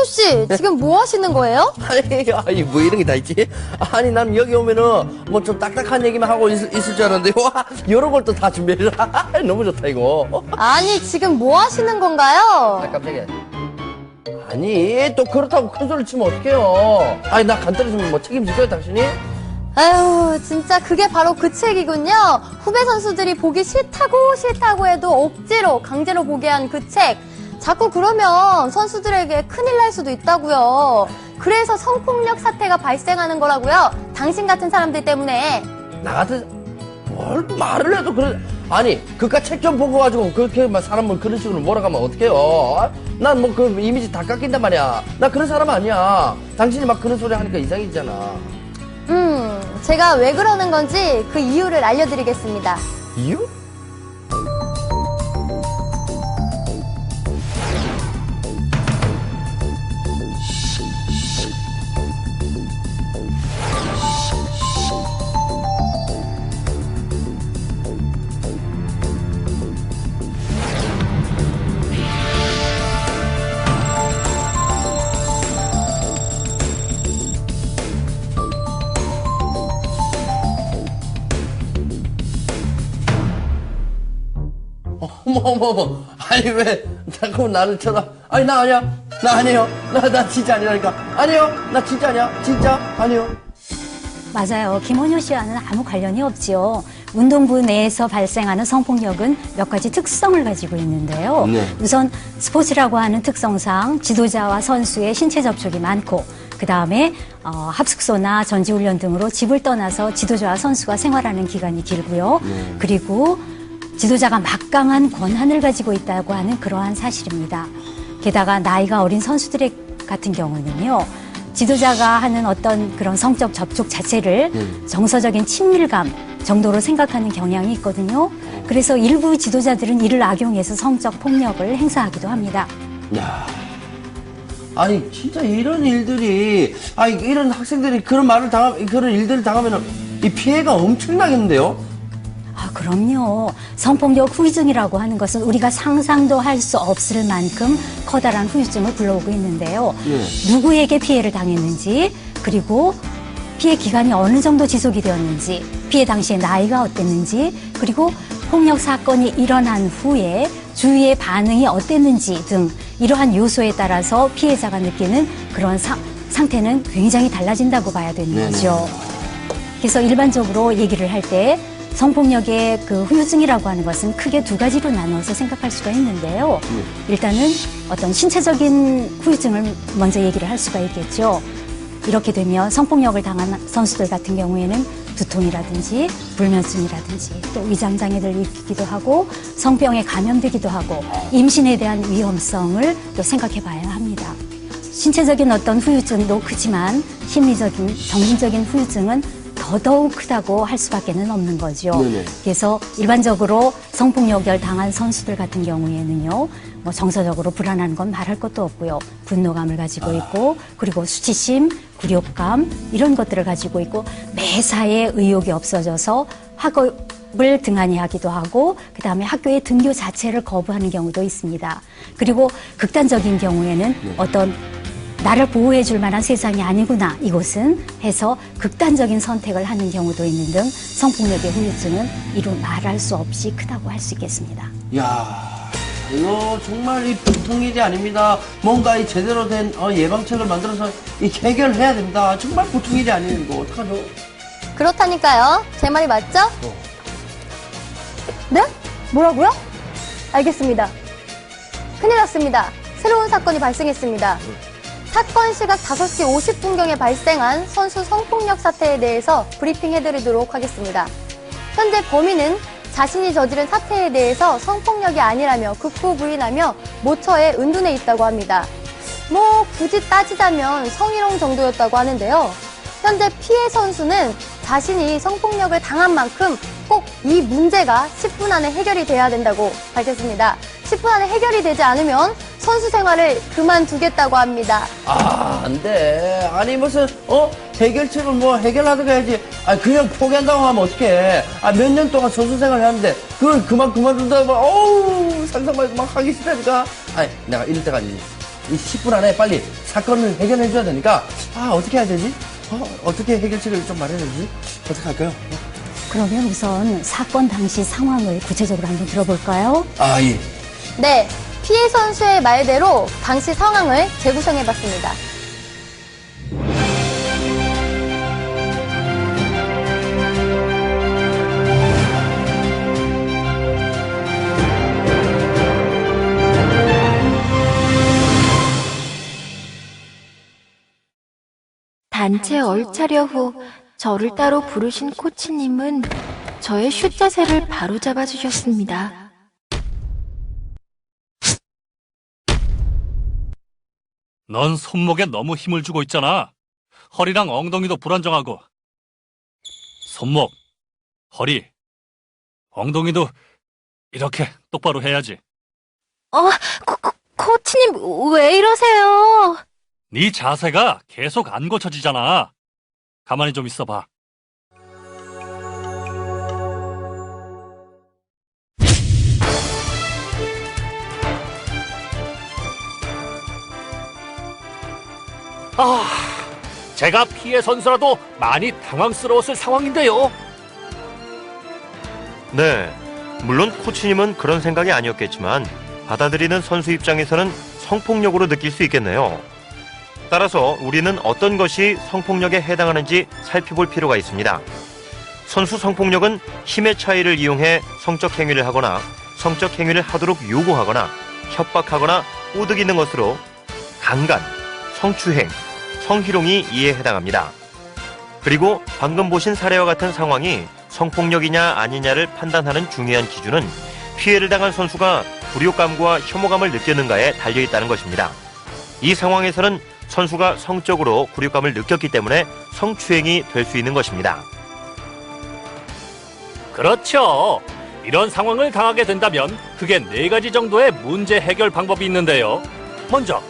김원효 씨, 지금 뭐 하시는 거예요? 아니, 뭐 이런 게 다 있지? 아니, 난 여기 오면은 뭐 좀 딱딱한 얘기만 하고 있을 줄 알았는데, 와, 이런 걸 또 다 준비해줘. 너무 좋다, 이거. 아니, 지금 뭐 하시는 건가요? 깜짝이야. 아니, 또 그렇다고 큰 소리 치면 어떡해요. 아니, 나 간 떨어지면 뭐 책임질 거예요, 당신이? 아유, 진짜 그게 바로 그 책이군요. 후배 선수들이 보기 싫다고 해도 억지로 강제로 보게 한 그 책. 자꾸 그러면 선수들에게 큰일 날 수도 있다고요. 그래서 성폭력 사태가 발생하는 거라고요. 당신 같은 사람들 때문에. 나 같은, 뭘 말을 해도 그래. 아니, 그깟 책 좀 보고 가지고 그렇게 막 사람을 그런 식으로 몰아가면 어떡해요? 난 뭐 그 이미지 다 깎인단 말이야. 나 그런 사람 아니야. 당신이 막 그런 소리 하니까 이상해지잖아. 제가 왜 그러는 건지 그 이유를 알려드리겠습니다. 이유? 어머. 아니, 왜, 자꾸 나를 쳐다. 아니, 나 아니야. 나 아니에요. 나 진짜 아니라니까. 아니에요. 나 진짜 아니야. 진짜 아니요. 맞아요. 김원효 씨와는 아무 관련이 없지요. 운동부 내에서 발생하는 성폭력은 몇 가지 특성을 가지고 있는데요. 네. 우선 스포츠라고 하는 특성상 지도자와 선수의 신체 접촉이 많고, 그 다음에 합숙소나 전지훈련 등으로 집을 떠나서 지도자와 선수가 생활하는 기간이 길고요. 그리고 지도자가 막강한 권한을 가지고 있다고 하는 그러한 사실입니다. 게다가 나이가 어린 선수들 같은 경우는요, 지도자가 하는 어떤 그런 성적 접촉 자체를 정서적인 친밀감 정도로 생각하는 경향이 있거든요. 그래서 일부 지도자들은 이를 악용해서 성적 폭력을 행사하기도 합니다. 야, 아니 진짜 이런 일들이, 아니 이런 학생들이 그런 그런 일들을 당하면은 이 피해가 엄청나겠는데요? 그럼요. 성폭력 후유증이라고 하는 것은 우리가 상상도 할 수 없을 만큼 커다란 후유증을 불러오고 있는데요. 누구에게 피해를 당했는지, 그리고 피해 기간이 어느 정도 지속이 되었는지, 피해 당시의 나이가 어땠는지, 그리고 폭력 사건이 일어난 후에 주위의 반응이 어땠는지 등 이러한 요소에 따라서 피해자가 느끼는 그런 상태는 굉장히 달라진다고 봐야 되는 거죠. 그래서 일반적으로 얘기를 할 때 성폭력의 그 후유증이라고 하는 것은 크게 두 가지로 나눠서 생각할 수가 있는데요. 일단은 어떤 신체적인 후유증을 먼저 얘기를 할 수가 있겠죠. 이렇게 되면 성폭력을 당한 선수들 같은 경우에는 두통이라든지 불면증이라든지 또 위장장애를 일으키기도 하고 성병에 감염되기도 하고 임신에 대한 위험성을 또 생각해 봐야 합니다. 신체적인 어떤 후유증도 크지만 심리적인, 정신적인 후유증은 더더욱 크다고 할 수밖에는 없는 거죠. 그래서 일반적으로 성폭력을 당한 선수들 같은 경우에는요, 뭐 정서적으로 불안한 건 말할 것도 없고요. 분노감을 가지고 있고, 그리고 수치심, 굴욕감 이런 것들을 가지고 있고, 매사에 의욕이 없어져서 학업을 등한히 하기도 하고, 그 다음에 학교의 등교 자체를 거부하는 경우도 있습니다. 그리고 극단적인 경우에는 어떤 나를 보호해 줄 만한 세상이 아니구나, 이곳은 해서 극단적인 선택을 하는 경우도 있는 등 성폭력의 후유증은 이루 말할 수 없이 크다고 할 수 있겠습니다. 야, 이거 정말 이 보통 일이 아닙니다. 뭔가 이 제대로 된 예방책을 만들어서 이 해결해야 됩니다. 정말 보통 일이 아니에요. 이거 어떡하죠? 그렇다니까요. 제 말이 맞죠? 네? 뭐라고요? 알겠습니다. 큰일 났습니다. 새로운 사건이 발생했습니다. 사건 시각 5시 50분경에 발생한 선수 성폭력 사태에 대해서 브리핑해드리도록 하겠습니다. 현재 범인은 자신이 저지른 사태에 대해서 성폭력이 아니라며 극구 부인하며 모처에 은둔해 있다고 합니다. 뭐 굳이 따지자면 성희롱 정도였다고 하는데요. 현재 피해 선수는 자신이 성폭력을 당한 만큼 꼭 이 문제가 10분 안에 해결이 돼야 된다고 밝혔습니다. 10분 안에 해결이 되지 않으면 선수 생활을 그만두겠다고 합니다. 안 돼. 아니, 무슨, 해결책을 뭐 해결하든가 해야지. 그냥 포기한다고 하면 어떡해. 몇 년 동안 선수 생활을 했는데, 그걸 그만둔다고 하면, 상상만 해도 막 하기 싫다니까. 내가 이럴 때까지 이 10분 안에 빨리 사건을 해결해줘야 되니까, 어떻게 해야 되지? 어떻게 해결책을 좀 마련해야 되지? 어떻게 할까요? 그러면 우선 사건 당시 상황을 구체적으로 한번 들어볼까요? 예. 네, 피해 선수의 말대로 당시 상황을 재구성해봤습니다. 단체 얼차려 후 저를 따로 부르신 코치님은 저의 슛 자세를 바로 잡아주셨습니다. 넌 손목에 너무 힘을 주고 있잖아. 허리랑 엉덩이도 불안정하고. 손목, 허리, 엉덩이도 이렇게 똑바로 해야지. 코치님 왜 이러세요? 네 자세가 계속 안 고쳐지잖아. 가만히 좀 있어봐. 제가 피해 선수라도 많이 당황스러웠을 상황인데요. 네, 물론 코치님은 그런 생각이 아니었겠지만 받아들이는 선수 입장에서는 성폭력으로 느낄 수 있겠네요. 따라서 우리는 어떤 것이 성폭력에 해당하는지 살펴볼 필요가 있습니다. 선수 성폭력은 힘의 차이를 이용해 성적 행위를 하거나 성적 행위를 하도록 요구하거나 협박하거나 꼬드기는 것으로 강간, 성추행, 성희롱이 이에 해당합니다. 그리고 방금 보신 사례와 같은 상황이 성폭력이냐 아니냐를 판단하는 중요한 기준은 피해를 당한 선수가 굴욕감과 혐오감을 느꼈는가에 달려있다는 것입니다. 이 상황에서는 선수가 성적으로 굴욕감을 느꼈기 때문에 성추행이 될 수 있는 것입니다. 그렇죠. 이런 상황을 당하게 된다면 크게 4가지 정도의 문제 해결 방법이 있는데요. 먼저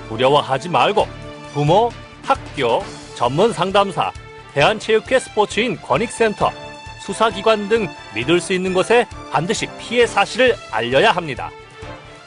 두려워하지 말고 부모, 학교, 전문 상담사, 대한체육회 스포츠인 권익센터, 수사기관 등 믿을 수 있는 곳에 반드시 피해 사실을 알려야 합니다.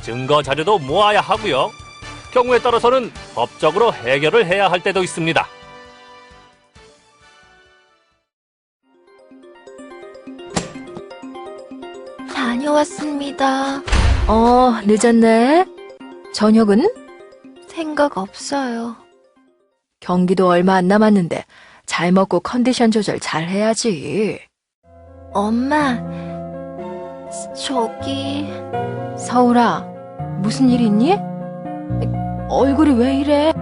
증거 자료도 모아야 하고요. 경우에 따라서는 법적으로 해결을 해야 할 때도 있습니다. 다녀왔습니다. 늦었네. 저녁은? 생각 없어요. 경기도 얼마 안 남았는데 잘 먹고 컨디션 조절 잘 해야지. 엄마, 저기... 서울아, 무슨 일 있니? 얼굴이 왜 이래?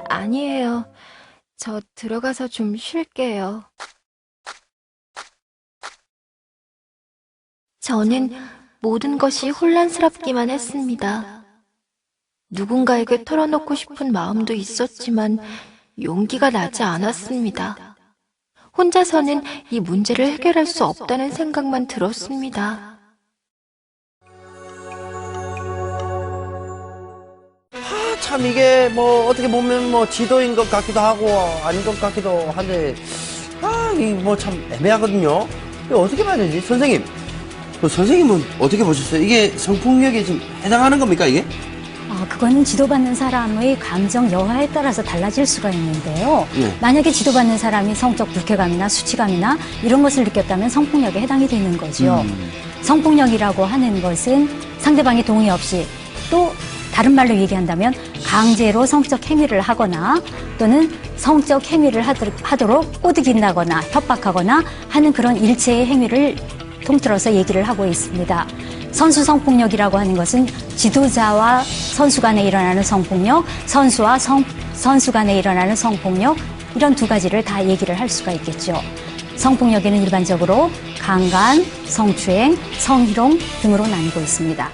아니에요. 저 들어가서 좀 쉴게요. 저는 모든 것이 혼란스럽기만 했습니다. 누군가에게 털어놓고 싶은 마음도 있었지만 용기가 나지 않았습니다. 혼자서는 이 문제를 해결할 수 없다는 생각만 들었습니다. 참 이게 뭐 어떻게 보면 뭐 지도인 것 같기도 하고 아닌 것 같기도 한데 이 뭐 참 애매하거든요. 이거 어떻게 봐야 되지? 선생님, 선생님은 어떻게 보셨어요? 이게 성폭력에 지금 해당하는 겁니까 이게? 그거는 지도받는 사람의 감정 여하에 따라서 달라질 수가 있는데요. 만약에 지도받는 사람이 성적 불쾌감이나 수치감이나 이런 것을 느꼈다면 성폭력에 해당이 되는 거죠. 성폭력이라고 하는 것은 상대방의 동의 없이, 또 다른 말로 얘기한다면 강제로 성적 행위를 하거나 또는 성적 행위를 하도록 꼬드긴다거나 협박하거나 하는 그런 일체의 행위를 통틀어서 얘기를 하고 있습니다. 선수 성폭력이라고 하는 것은 지도자와 선수 간에 일어나는 성폭력, 선수와 선수 간에 일어나는 성폭력, 이런 두 가지를 다 얘기를 할 수가 있겠죠. 성폭력에는 일반적으로 강간, 성추행, 성희롱 등으로 나뉘고 있습니다.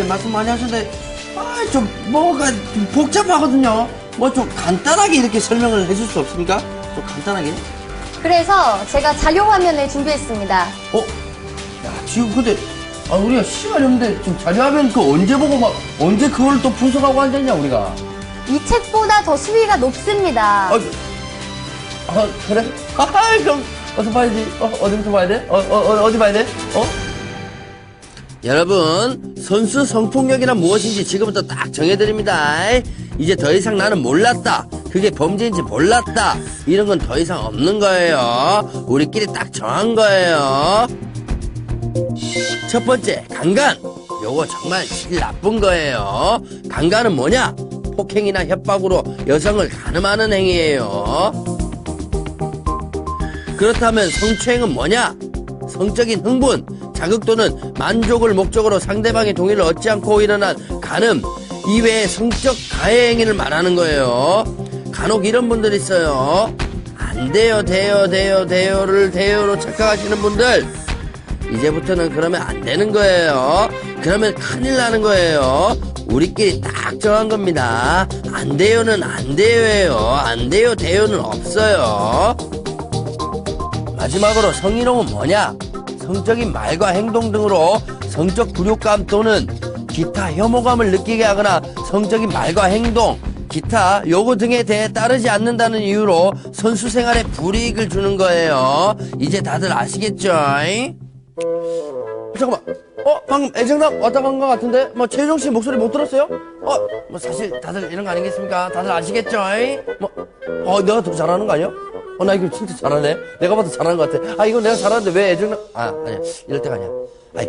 말씀 많이 하셨는데 좀 뭐가 좀 복잡하거든요. 뭐 좀 간단하게 이렇게 설명을 해줄 수 없습니까? 좀 간단하게. 그래서 제가 자료 화면을 준비했습니다. 지금 근데 우리가 시간이 없는데 지금 자료화면 언제 보고 언제 그걸 또 분석하고 앉았냐 우리가? 이 책보다 더 수위가 높습니다. 그래? 그럼 어서 봐야지. 어디부터 봐야 돼? 어디 봐야 돼? 여러분, 선수 성폭력이란 무엇인지 지금부터 딱 정해드립니다. 이제 더 이상 나는 몰랐다. 그게 범죄인지 몰랐다. 이런 건 더 이상 없는 거예요. 우리끼리 딱 정한 거예요. 첫 번째, 강간. 요거 정말 제일 나쁜 거예요. 강간은 뭐냐? 폭행이나 협박으로 여성을 가늠하는 행위예요. 그렇다면 성추행은 뭐냐? 성적인 흥분, 자극 또는 만족을 목적으로 상대방의 동의를 얻지 않고 일어난 간음 이외의 성적 가해 행위를 말하는 거예요. 간혹 이런 분들 있어요. 안 돼요, 돼요를 돼요로 착각하시는 분들, 이제부터는 그러면 안 되는 거예요. 그러면 큰일 나는 거예요. 우리끼리 딱 정한 겁니다. 안 돼요는 안 돼요예요. 안 돼요, 돼요는 없어요. 마지막으로 성희롱은 뭐냐? 성적인 말과 행동 등으로 성적 굴욕감 또는 기타 혐오감을 느끼게 하거나 성적인 말과 행동, 기타 요구 등에 대해 따르지 않는다는 이유로 선수 생활에 불이익을 주는 거예요. 이제 다들 아시겠죠? 잠깐만. 방금 애정남 왔다 간 것 같은데? 뭐, 최유정 씨 목소리 못 들었어요? 뭐, 사실 다들 이런 거 아니겠습니까? 다들 아시겠죠? 내가 더 잘하는 거 아니야? 나 이거 진짜 잘하네. 내가 봐도 잘하는 것 같아. 이거 내가 잘하는데 왜 애정남, 아니야. 이럴 때가 아니야.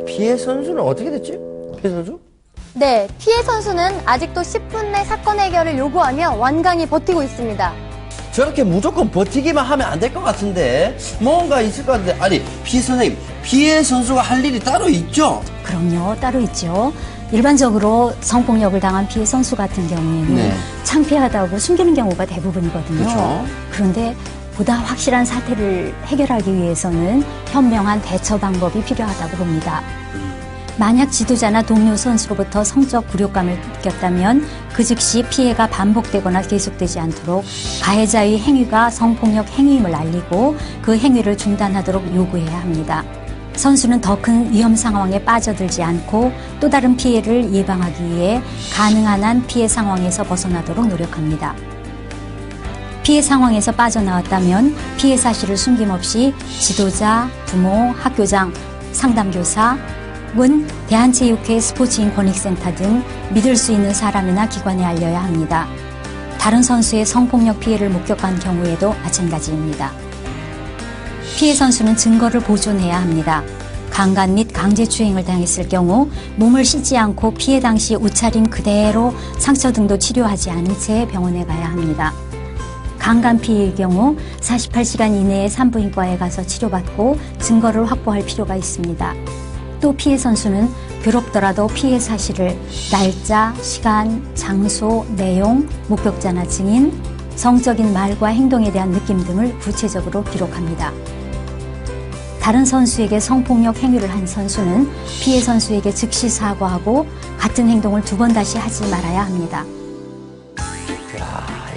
피해 선수는 어떻게 됐지? 피해 선수? 네, 피해 선수는 아직도 10분 내 사건 해결을 요구하며 완강히 버티고 있습니다. 저렇게 무조건 버티기만 하면 안 될 것 같은데 뭔가 있을 것 같은데. 아니, 선생님, 피해 선수가 할 일이 따로 있죠? 그럼요, 따로 있죠. 일반적으로 성폭력을 당한 피해 선수 같은 경우에는 네. 창피하다고 숨기는 경우가 대부분이거든요. 그렇죠. 그런데 보다 확실한 사태를 해결하기 위해서는 현명한 대처 방법이 필요하다고 봅니다. 만약 지도자나 동료 선수로부터 성적 굴욕감을 느꼈다면 그 즉시 피해가 반복되거나 계속되지 않도록 가해자의 행위가 성폭력 행위임을 알리고 그 행위를 중단하도록 요구해야 합니다. 선수는 더 큰 위험 상황에 빠져들지 않고 또 다른 피해를 예방하기 위해 가능한 한 피해 상황에서 벗어나도록 노력합니다. 피해 상황에서 빠져나왔다면 피해 사실을 숨김없이 지도자, 부모, 학교장, 상담교사, 은 대한체육회 스포츠인 권익센터 등 믿을 수 있는 사람이나 기관에 알려야 합니다. 다른 선수의 성폭력 피해를 목격한 경우에도 마찬가지입니다. 피해 선수는 증거를 보존해야 합니다. 강간 및 강제추행을 당했을 경우 몸을 씻지 않고 피해 당시 옷차림 그대로 상처 등도 치료하지 않은 채 병원에 가야 합니다. 강간 피해의 경우 48시간 이내에 산부인과에 가서 치료받고 증거를 확보할 필요가 있습니다. 또 피해 선수는 괴롭더라도 피해 사실을 날짜, 시간, 장소, 내용, 목격자나 증인, 성적인 말과 행동에 대한 느낌 등을 구체적으로 기록합니다. 다른 선수에게 성폭력 행위를 한 선수는 피해 선수에게 즉시 사과하고 같은 행동을 2번 다시 하지 말아야 합니다.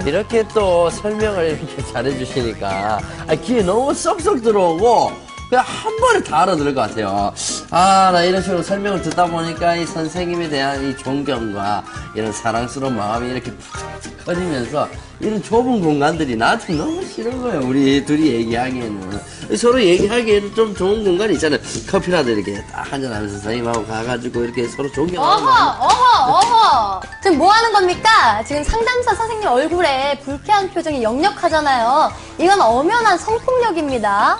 이렇게 또 설명을 이렇게 잘해주시니까 귀에 너무 쏙쏙 들어오고 그냥 한 번에 다 알아들을 것 같아요. 나 이런 식으로 설명을 듣다 보니까 이 선생님에 대한 이 존경과 이런 사랑스러운 마음이 이렇게 푹 커지면서 이런 좁은 공간들이 나한테 너무 싫은 거예요. 우리 둘이 얘기하기에는. 서로 얘기하기에는 좀 좋은 공간이 있잖아요. 커피라도 이렇게 딱 한잔하면서 선생님하고 가가지고 이렇게 서로 존경하는 어허! 지금 뭐 하는 겁니까? 지금 상담사 선생님 얼굴에 불쾌한 표정이 역력하잖아요. 이건 엄연한 성폭력입니다.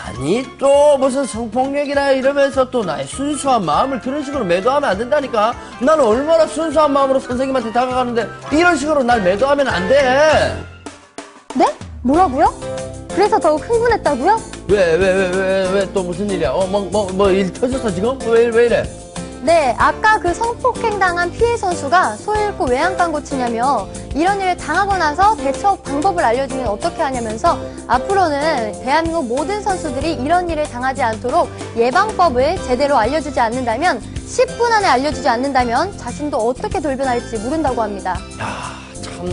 아니, 또 무슨 성폭력이라 이러면서 또 나의 순수한 마음을 그런 식으로 매도하면 안 된다니까. 나는 얼마나 순수한 마음으로 선생님한테 다가가는데 이런 식으로 날 매도하면 안 돼. 네? 뭐라고요? 그래서 더욱 흥분했다고요? 왜 또 무슨 일이야? 일 터졌어 지금? 왜 이래? 네, 아까 그 성폭행 당한 피해 선수가 소 잃고 외양간 고치냐며 이런 일을 당하고 나서 대처 방법을 알려주면 어떻게 하냐면서 앞으로는 대한민국 모든 선수들이 이런 일을 당하지 않도록 예방법을 제대로 알려주지 않는다면 10분 안에 알려주지 않는다면 자신도 어떻게 돌변할지 모른다고 합니다. 참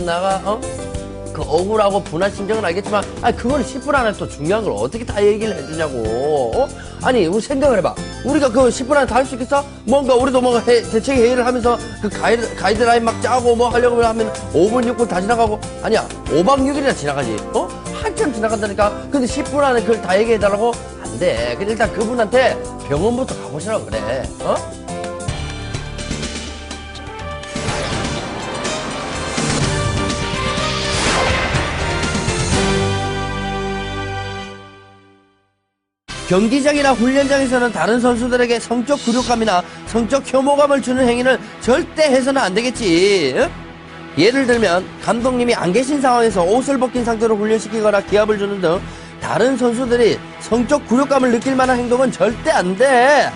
그 억울하고 분한 심정은 알겠지만 그거는 10분 안에 또 중요한 걸 어떻게 다 얘기를 해주냐고. 아니, 우리 생각을 해봐. 우리가 그 10분 안에 다 할 수 있겠어? 우리도 대책 회의를 하면서 그 가이드라인 막 짜고 뭐 하려고 하면 5분, 6분 다 지나가고. 아니야, 5박 6일이나 지나가지. 한참 지나간다니까. 근데 10분 안에 그걸 다 얘기해달라고? 안 돼. 근데 일단 그분한테 병원부터 가보시라고 그래. 경기장이나 훈련장에서는 다른 선수들에게 성적 굴욕감이나 성적 혐오감을 주는 행위를 절대 해서는 안 되겠지. 응? 예를 들면 감독님이 안 계신 상황에서 옷을 벗긴 상태로 훈련시키거나 기합을 주는 등 다른 선수들이 성적 굴욕감을 느낄 만한 행동은 절대 안 돼.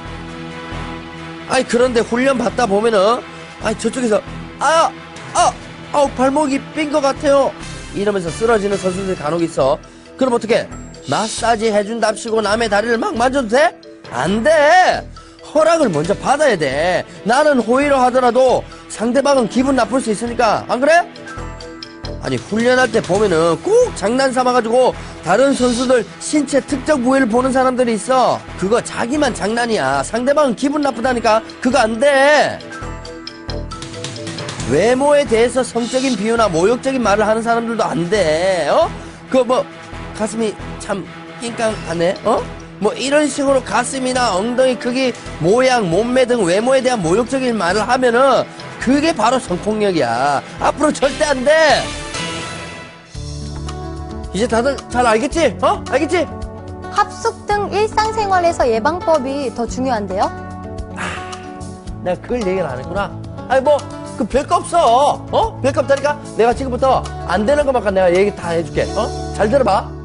아이 그런데 훈련 받다 보면은 아이 저쪽에서 발목이 삔 것 같아요 이러면서 쓰러지는 선수들이 간혹 있어. 그럼 어떻게 마사지 해준답시고 남의 다리를 막 만져도 돼? 안 돼. 허락을 먼저 받아야 돼. 나는 호의로 하더라도 상대방은 기분 나쁠 수 있으니까. 안 그래? 아니 훈련할 때 보면은 꼭 장난 삼아가지고 다른 선수들 신체 특정 부위를 보는 사람들이 있어. 그거 자기만 장난이야. 상대방은 기분 나쁘다니까. 그거 안 돼. 외모에 대해서 성적인 비유나 모욕적인 말을 하는 사람들도 안 돼. 그거 뭐 가슴이 참 낑깡하네. 뭐 이런 식으로 가슴이나 엉덩이 크기, 모양, 몸매 등 외모에 대한 모욕적인 말을 하면은 그게 바로 성폭력이야. 앞으로 절대 안 돼. 이제 다들 잘 알겠지? 알겠지? 합숙 등 일상생활에서 예방법이 더 중요한데요. 내가 그걸 얘기를 안 했구나. 아니 뭐 그 별거 없어. 별거 없다니까. 내가 지금부터 안 되는 것만 내가 얘기 다 해줄게. 잘 들어봐.